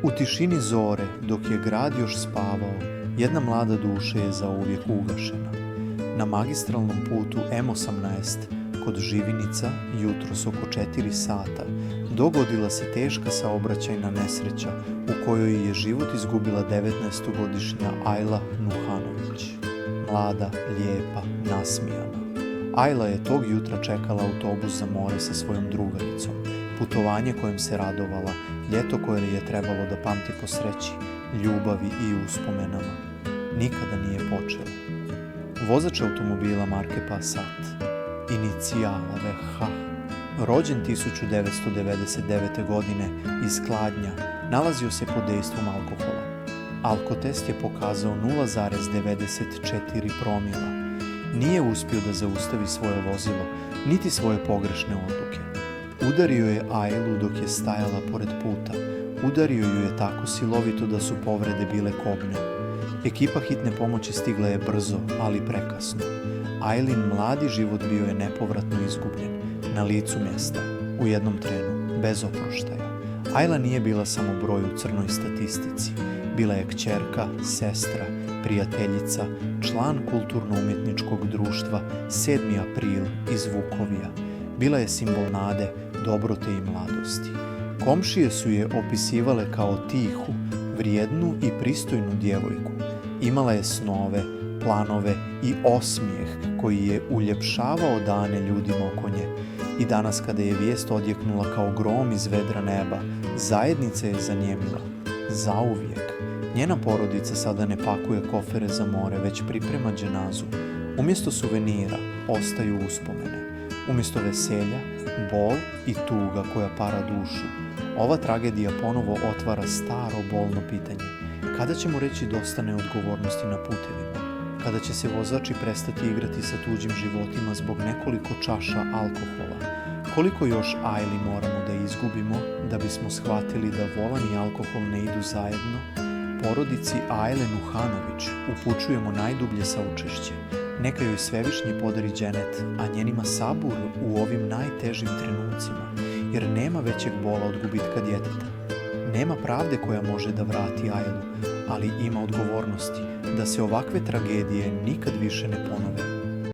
U tišini zore, dok je grad još spavao, jedna mlada duša je zauvijek ugašena. Na magistralnom putu M18, kod Živinica, jutros oko 4 sata, dogodila se teška saobraćajna nesreća u kojoj je život izgubila 19-godišnja Ajla Nuhanović. Mlada, lijepa, nasmijana. Ajla je tog jutra čekala autobus za more sa svojom drugaricom, putovanje kojem se radovala, ljeto koje je trebalo da pamti po sreći, ljubavi i uspomenama. Nikada nije počela. Vozač automobila marke Passat, inicijala VH, rođen 1999. godine iz Kladnja, nalazio se pod dejstvom alkohola. Alkotest je pokazao 0,94 promila. Nije uspio da zaustavi svoje vozilo, niti svoje pogrešne odluke. Udario je Ajlu dok je stajala pored puta. Udario ju je tako silovito da su povrede bile kobne. Ekipa hitne pomoći stigla je brzo, ali prekasno. Ajlin mladi život bio je nepovratno izgubljen, na licu mjesta, u jednom trenu, bez oproštaja. Ajla nije bila samo broj u crnoj statistici. Bila je kćerka, sestra, prijateljica, član kulturno-umjetničkog društva 7. april iz Vukovija. Bila je simbol nade, dobrote i mladosti. Komšije su je opisivale kao tihu, vrijednu i pristojnu djevojku. Imala je snove, planove i osmijeh koji je uljepšavao dane ljudima oko nje. I danas kada je vijest odjeknula kao grom iz vedra neba, zajednica je zanjemila. Zauvijek. Njena porodica sada ne pakuje kofere za more, već priprema dženazu. Umjesto suvenira ostaju uspomene. Umjesto veselja, bol i tuga koja para dušu. Ova tragedija ponovo otvara staro bolno pitanje. Kada ćemo reći dosta neodgovornosti na putevima? Kada će se vozači prestati igrati sa tuđim životima zbog nekoliko čaša alkohola? Koliko još Ajli moramo da izgubimo da bismo shvatili da volan i alkohol ne idu zajedno? Porodici Ajle Nuhanović upućujemo najdublje saučešće. Neka joj svevišnji podari dženet, a njenima sabur u ovim najtežim trenucima, jer nema većeg bola od gubitka djeteta. Nema pravde koja može da vrati Ajlu, ali ima odgovornosti da se ovakve tragedije nikad više ne ponove.